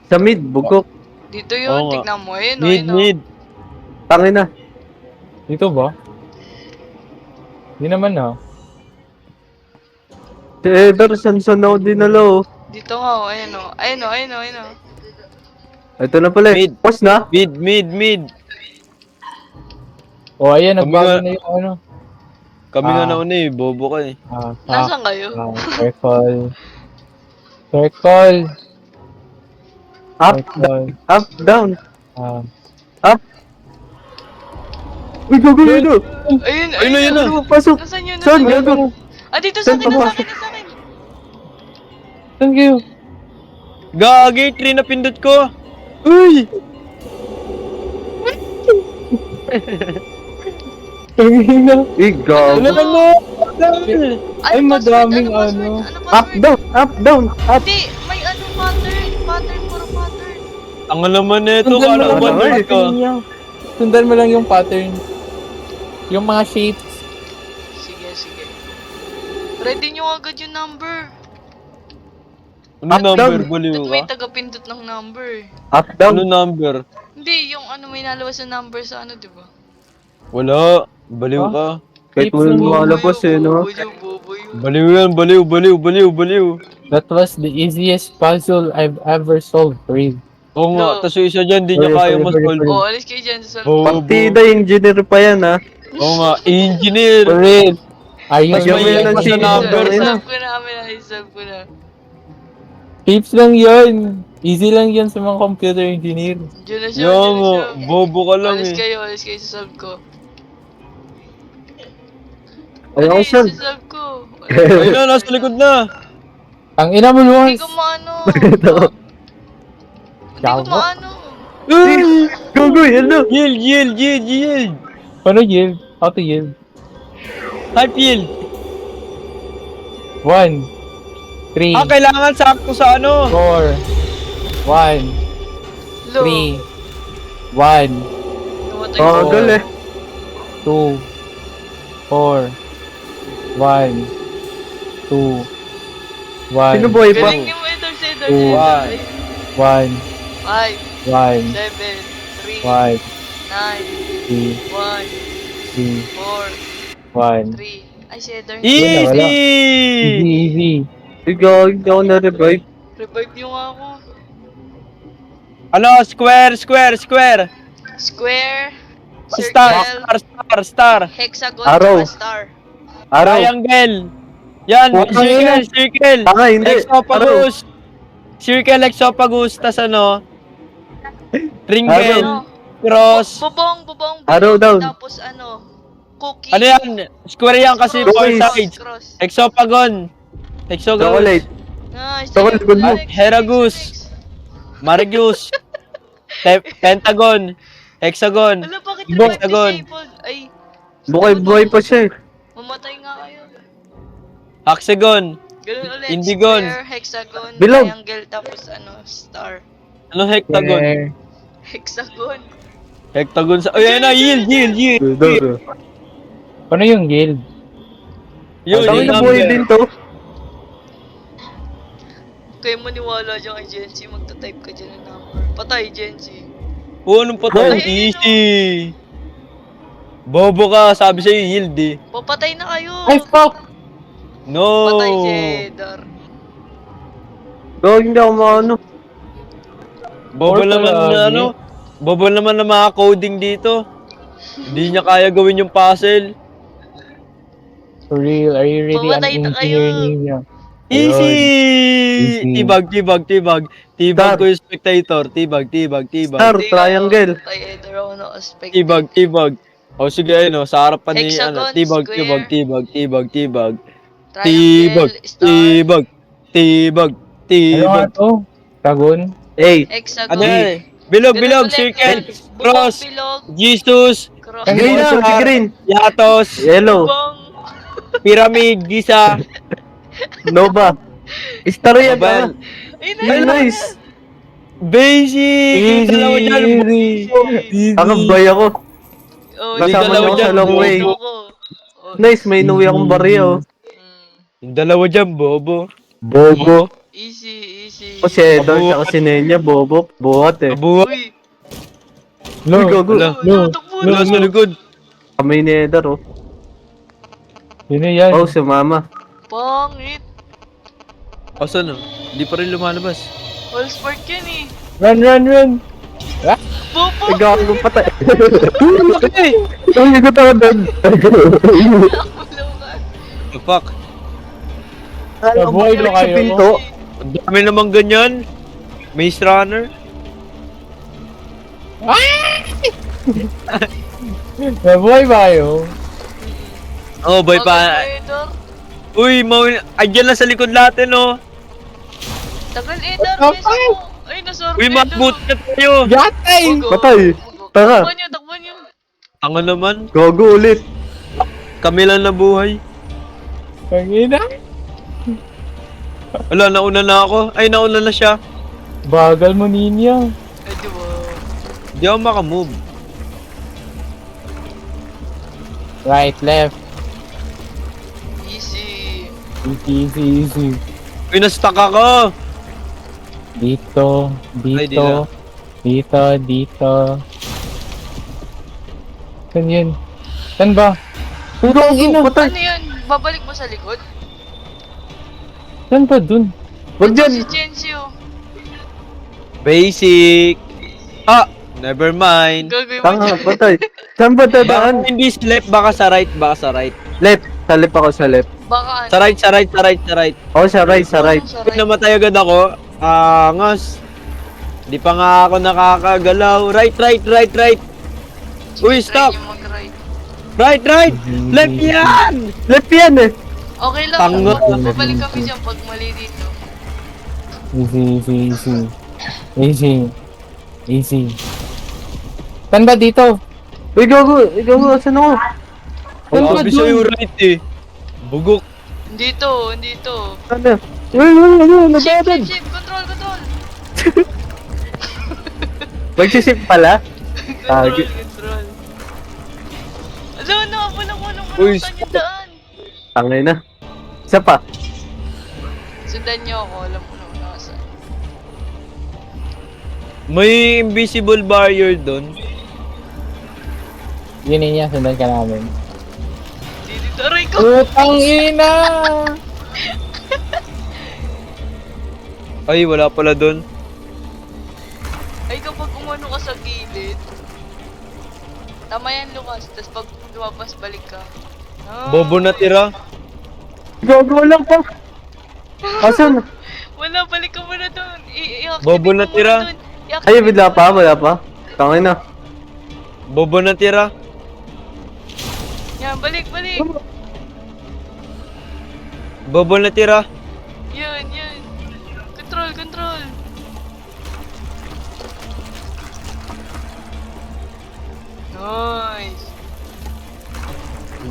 Sa mid, bugok. Dito yun. Oo nga. Tignan mo. Ayun, Mid. Tangin na. Dito ba? Hindi naman ah. Si Edar, san ako dinala oh. Dito nga. Ayun o. Ito na pala eh. Mid. Pause na. Mid. Oh, ayan. Kami Nagbago nga- na yung ano. Kami nga Ah. nauna eh. Bobo ka eh. Nasaan kayo? Circle. Up, up, down. Up. Uy, gago yun oh. Ayun na. Ano, pasok. Nasaan yun? Saan, gago? Dito sa Saan akin. pumasok? Thank you. Gagi, 3 na pindot ko. Uy! Tangina. Eh, gago. Ano mo? Ay, madaming ano. Up, down, up. Hindi, may pattern, puro pattern. Ang naman nito, Sundan mo kala lang ko ba naman yung nerd ka? pattern niya. Sundan mo lang yung pattern. Yung mga shapes. Sige. Ready nyo agad yung number. Ano Up, number? down. Baliw Dut may ka? tagapindot ng number. Up, down. Ano number? Hindi, yung ano may nalabas na number sa ano, di ba? Wala. Baliw ka. Kahit Tapes mo lang yung malabas eh, no? Bobo yun. Baliw yan. Baliw. That was the easiest puzzle I've ever solved, Real. Oo nga. No. Tas yung isa dyan, di niya Sorry, kaya sorry, mas-solve. Oh, alis kayo dyan sa Oh. Partida engineer pa yan, ha? Oo nga. Engineer. For real. Are you Mas Yung may yan sure? ang mas sino na number. Isolve ko na kami na, isolve ko na. Tips lang yun. Easy lang yun sa mga computer engineer. Diyan na siya, Yo diyan na mo. siya. Bobo ka lang Alis eh. kayo sa solve ko. Ayaw ko Alis, siya. solve ko. Ayun na, nasa likod na. Ang ina mo, Hindi Luwas. ko maano. Hindi ko Yawa. maano. Gogo, hello. Yield. Paano yield? How to yield? Type yield. 1, 3, Ah, kailangan sakto sa ano. 4, 1, Lo. 3, 1, Namatay Oh, ko. gal eh. 2, 4, 1, 2, 1, Sino boy pa? Galing ni mo, Edor, si Edor. Oh. 1, 5, 1, 7, 3, 5, 9, 3, 1, 3, 4, 1. 3. Ay, si Edor. Wala. Easy. Easy. Ikaw, hindi ako na-revive. Revive niyo nga ako. Ano, square. Square, Star. circle, hexagon, Arrow. tsaka star. Araw. Triangle. Yan, Putang ina. circle. Tanga, hindi. Exopagus. Circle, exopagus. Tas ano? Ringgel. Ano? Cross. Bubong, Arrow down. tapos ano, cookie. Ano yan? Square yan kasi Cross, four Cross. sides. Cross. Hexagon. Hexagon. Chocolate. Nice. Tawag likod mo. Heragus. Marigus. Pentagon. Hexagon. Wala, bakit Bo- ka Hexagon. disabled? Ay, Buhay pa siya eh. mamatay nga kayo. Hexagon. Ganun ulit. Indigon. Square, hexagon, Bilog. triangle, tapos ano, star. Ano hexagon? Where? Hexagon. Hexagon sa... Oh, yan na. Yield. Paano yung yield? Yun, Tangin yung na buhay number. din to. Kayo maniwala dyan kay Genji, magta-type ka dyan ng number. Patay, Genji. Oh, anong patay? Ay, Easy. Bobo ka. Sabi sa'yo, yield eh. Papatay na kayo. Ay, fuck! No. Patay si Edar. Gogo, hindi ako maano. Bobo Or naman pala, na ano. Bobo naman na mga coding dito. Hindi niya kaya gawin yung puzzle. For real, are you really an Pumatay na engineer kayo. ninja? Easy! Easy. Tibag. Tibag Star. ko yung spectator. Tibag. Star, triangle. Kay Edar ako na-aspect. Tibag. O sige, ano, sa harapan ni, ano, Hexagon, tibag. Triangle, star. Ano nga to? Dragon? Hey, Hexagon. Ano yan? Bilog, Ganun ulit. circle, Bubong, cross, bilog, Jesus, cross. Ang green Yellow. na, green. Yatos, Yellow. Bubong. Pyramid, Giza, Nova. Star yan, Babal. Ay, Ay, nice. Basic! Yung dalawa dyan, Easy. Nakabay ako. Oh, Yung Kasama dalawa niyo dyan, sa long way. Ako. Oh, Nice, may inuwi akong barya oh. Yung dalawa dyan, bobo. Bobo. easy. O si Edor, tsaka si Nenya, bobo. Buhat eh. Kabuha. Uy, No. Uy, gago. Wala. takbo Wala sa likod. Kamay ni Edor oh. Yun na yan. Oh, si Mama. Pangit. Asan na? Hindi pa rin lumalabas. All sport yan eh. Run! Bobo. Ay, gago patay. Laki! Ay, ko tayo doon. Ulo ka. The fuck? Nabuhay ba Sa kayo? pinto. Ang dami namang ganyan. Maze Runner. Nabuhay ba kayo? Oh, boy Bakit pa. ba, Edor? Uy, andyan lang sa likod natin, oh. Tagal, Edor. What the Bisa mo. Ay, nasorb. Uy, magbut na tayo. Gatay! Patay. Tara. Takbo nyo. Ang naman, Gago ulit. kami lang nabuhay. Ang ina. Wala, nauna na ako. Ay, nauna na siya. Bagal mo, Ninya. Ay, di ba? Hindi ako makamove. Right, left. Easy. Easy. Uy, na-stuck ako! Dito. Ay, di na. Dito. Saan yun? Saan ba? Putang ina! Ano yun? Babalik mo sa likod? Saan ba dun? Wag Ito dyan! si Gensio. Basic! Ah! Never mind. Gagawin mo Tanga, dyan. patay. Saan ba Baka dadaan? hindi sa left, baka sa right, baka sa right. Left. Sa left ako sa left. Baka ano? Sa right. Oh, sa right, sa right. Sa Pag right. namatay agad ako, angas. Di pa nga ako nakakagalaw. Right. Uy, Sige, stop! try niyo mag-right. Right! Left yan! Left yan eh! Okay lang. Tango. Babalik kami dyan pag mali dito. Easy. Saan ba dito? Uy, gago! Asan ako? Saan ba Sabi sa'yo dun? right eh. Bugok. Dito. Ano? Uy, nagdadaan! Shift. Control. Magsisip pala? Control. Ano, nakapulang ko nung Uy, manutan yung daan. Tangay na. Isa pa. Sundan niyo ako, alam ko nung nasa. May invisible barrier doon. Yun niya, sundan ka namin. Dito, aray ko! Putang ina! Ay, wala pala doon. Ay, kapag umano ka sa gilid, tama yan, Lucas. Tapos pag lumabas, balik ka. Ah, Bobo na tira. Gago lang pa. Asan? Wala, balik ka muna doon. I-activate Bobo mo na muna tira. dun. I-activate Ay, mo wala muna. pa. Tangay na. Bobo na tira. Yan, balik. Bobo na tira. Yun. Control. Nice.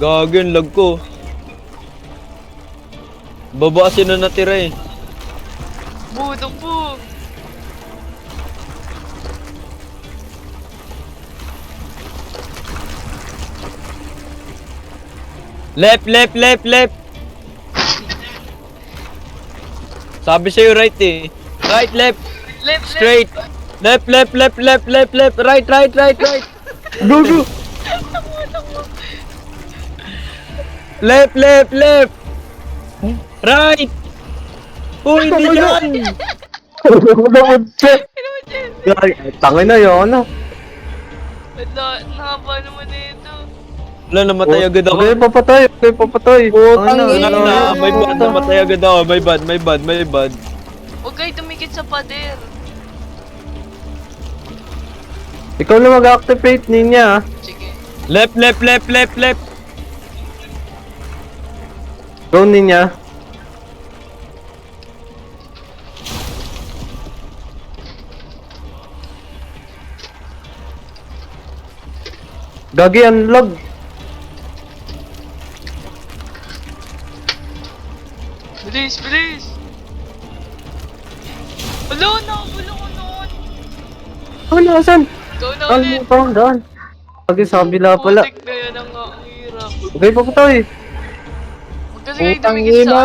Gago yung lag ko. Baba kasi na natira eh. Budong po. Left. Sabi sa'yo right eh. Right, left, Left. straight. Left. Right. Gago! Left. Right. Uy, hindi yan. Tangay na yun, ano? Wala, nahaba naman na ito. Wala, namatay agad ako. Okay, papatay. Putang Tangay ina. Na, may bad, namatay agad ako. May bad. Huwag kayo tumikit sa pader. Ikaw na mag-activate niya. Sige. Left. Go niya. Gagi, unlog. Bilis. Hello, nakabulong ko noon. Ano, asan? Ikaw na Ano ulit. pa ang daan? Gagi, sa kabila pala. Putik na yan ang hirap. Okay, papatay. Huwag kasi kayo Putang tumikit ina!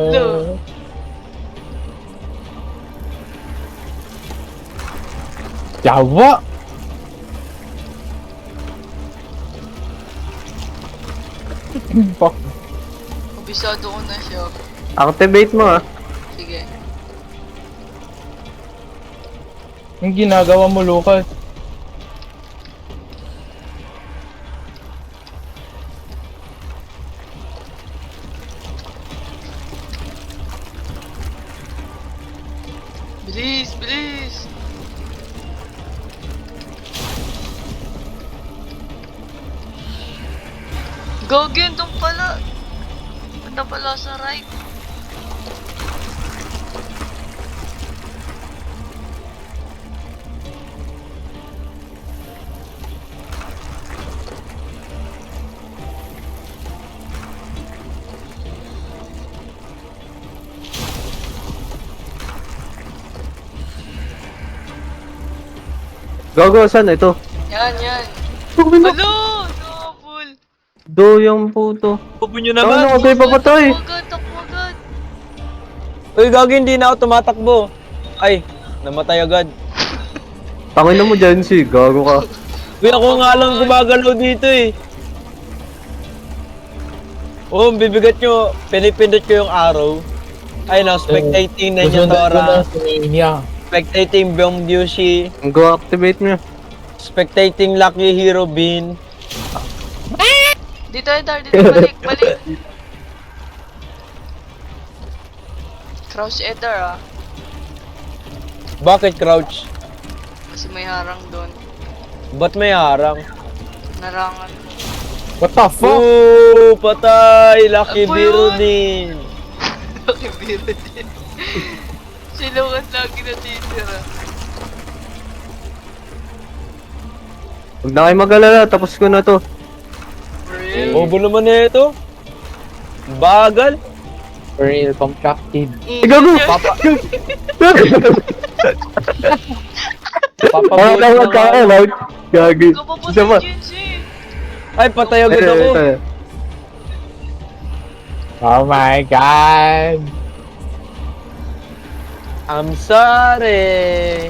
Hello. Yawa! Fuck. Kabisado ko na siya. Activate mo ah. Sige. Yung ginagawa mo, Lucas. Bilis. Gagawin doon pala. Punta pala sa right. Gago, saan? Ito. Yan. Ano? Hello! Nakapul. Do yung puto. Pupo nyo Ano, naman. huwag kayo papatay. Takbo agad. Uy, gagi, hindi na ako tumatakbo. Ay, namatay agad. Tangin na mo dyan si, gago ka. Uy, ako nga lang gumagalaw dito eh. Oh, bibigat nyo. Pinipindot ko yung arrow. Ay, no, spectating na yung Susundan ko Tora. na si Mania. Spectating Byung Byushi. Go activate mo. Spectating Lucky Hero Bean. Dito, Edar. Dito, balik. Crouch Edar ah. Bakit crouch? Kasi may harang doon. Ba't may harang? Narangan. What the fuck? Oh, patay! Lucky Apo Biro yun. din. Nakibiro din. Silukan lagi natitira. Huwag na kayo mag-alala, tapos ko na to. For real? Bobo naman na ito. Bagal. Real contracted. Gago! Papabuhay Huwag ka, loud. Gagi. Isa Kapapatay pa. Jinji. Ay, patay agad ako. Oh my god! I'm sorry.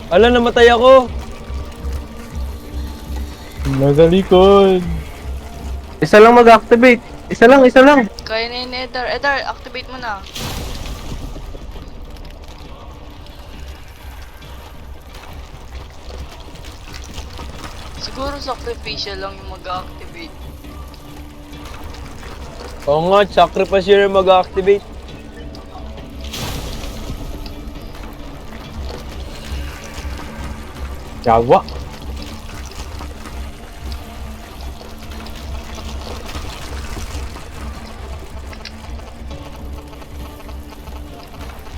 Ala, namatay ako. Nasa likod. Isa lang mag-activate. Isa lang. Kaya na yun, Edar. Edar, activate mo na. Siguro sacrificial lang yung mag-activate. Oo nga, sacrifice yun mag-activate. Jawa.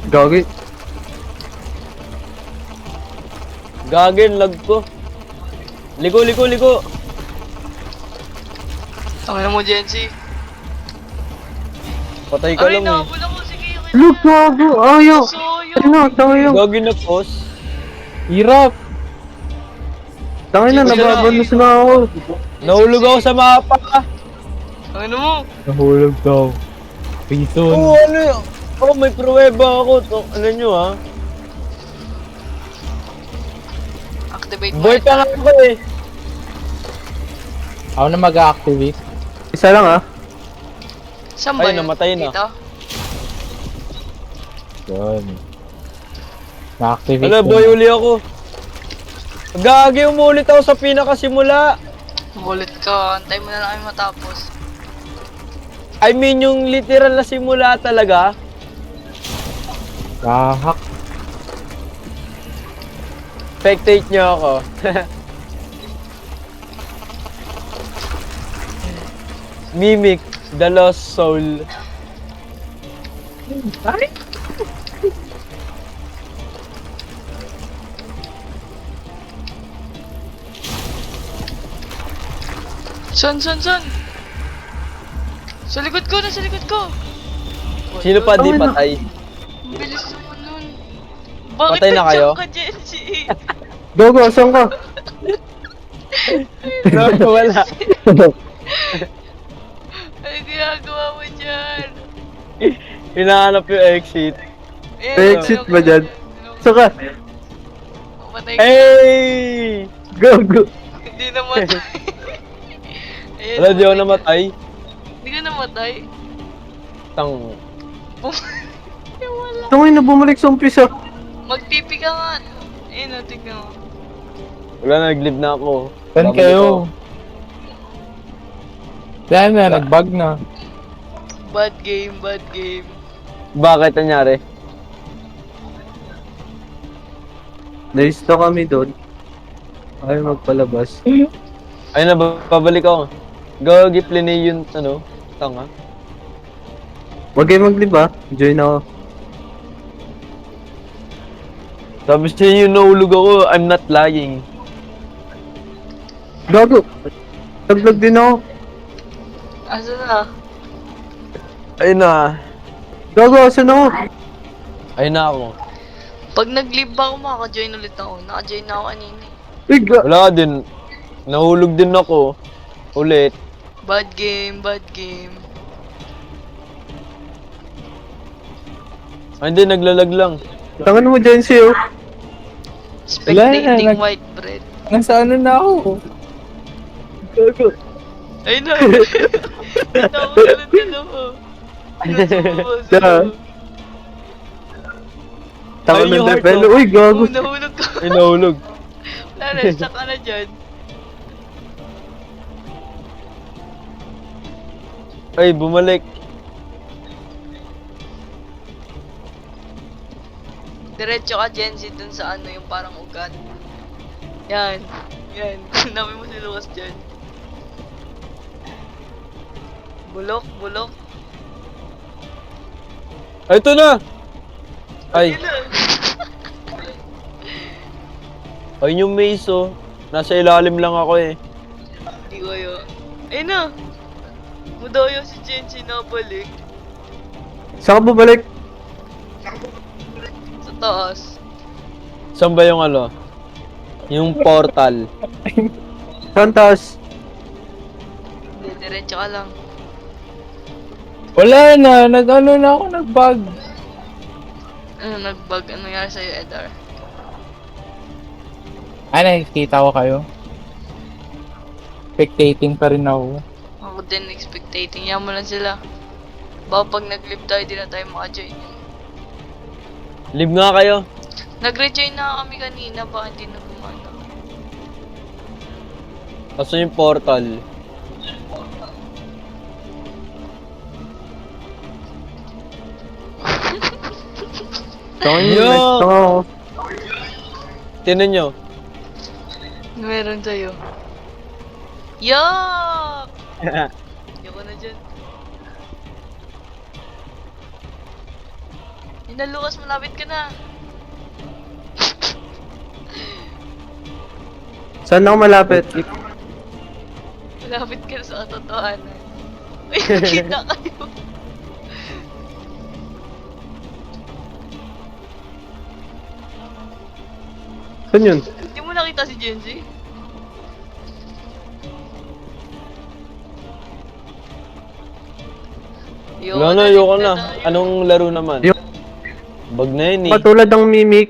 Gagi. Gagin, lag ko. Liko. Tangina mo, Jensi. Patay ka Aray, lang eh. nabul ako. Sige, okay na. Look, gago. Ayaw. Soyo. Ano, tayo. Gagin na pause. Hirap. Tangin na, nababalos na ako. Nahulog ako sa mapa. Ano mo? Nahulog daw. Reason. Oo, ano yun? Oh, may pruweba ako. Ano nyo ha? Activate mo. Boy pa nga ako eh. Ako na mag-activate. Isa lang ah. Saan ba Ay, yun? namatay na. Dito? Yun. Na-activate Ala, ko boy, na. uli ako. Gagi, umulit ako sa pinakasimula. Ulit ka. Antay mo na lang kami matapos. I mean, yung literal na simula talaga. Kahak. Spectate nyo ako. Mimic, the lost soul. San? Sa likod ko, nasa likod ko. Sino pa di Tangin na. patay? Ang bilis naman nun. Bakit Patay na kayo? nandiyan ka, Jensi? Gago, asan ka? Wala. Ano ginagawa mo dyan? Hinahanap yung exit. Ayan, May exit ba dyan? Saan ka? Patay ka. Hey! Gago. Hindi namatay. Ayan, Wala, di ako namatay ka. namatay. Hindi ka namatay. Tang. Wala. Tangin na, bumalik sa umpisa. Mag-TP ka nga. Ayun, tignan mo. Wala, nag-live na ako. Saan Babalik kayo? ako. Saan na? Nag-bug na. Bad game, bad game. Bakit nangyari? Naista kami doon. Ayaw magpalabas. Ayun na, babalik ako. Gagi, plinay yung, ano, tanga. Huwag kayo mag-live ah. Join ako. Sabi siya yung nahulog ako, I'm not lying. Gago. Naglag din ako. Asa na? Ayun na. Gago, asan ako? Ayun na ako. Pag nag-leave ba ako, makaka-join ulit ako. Naka-join na ako kanina eh. Uy, Wala din. Nahulog din ako. Ulit. Bad game, bad game. Ay, hindi, naglalag lang. tangan mo dyan siyo. Spectating nag- white bread. Nasa ano na ako? Ay na! Tawag ka lang dalawa. Da. Tangan Ayun ng yung heart, level. oh. Uy, gago. Nahulog ka. Ay, nahulog. Wala na, stuck ka na dyan. Ay, bumalik. Diretso ka, Genzi, dun sa ano, yung parang ugat. Yan. Yan. Namin mo si Lucas dyan. Bulok, bulok. Ay, ito na! Ay, Yun na. ayun yung maze, oh. Nasa ilalim lang ako eh. Hindi ko yun. Ayun na. Mudayo si Genzi na balik. Saan ka bumalik? Sa taas. Saan ba yung ano? Yung portal. Saan taas? Hindi, diretso ka lang. Wala na, nag-ano na ako, nag-bug. Ano, nag-bug? Ano nangyari sa'yo, Edar? Nakikita ko kayo. Spectating pa rin ako. Ako din, expectating. Yan mo lang sila. Baka pag nag-live tayo, di na tayo maka-join. Live nga kayo. Nag-rejoin na kami kanina, baka hindi na gumana. Kaso yung portal. Tangan Yo! mo. Tinan nyo. Meron sa'yo. Yuck! Yoko na dyan. Yun na, Lucas, malapit ka na. Saan ako malapit? Malapit ka na sa katotohanan. Uy, nakita kayo. Saan yun? Hindi mo nakita si Genji? Wala na, ayoko na. Anong laro naman? Yung- Bag na yun eh. Katulad ng mimic.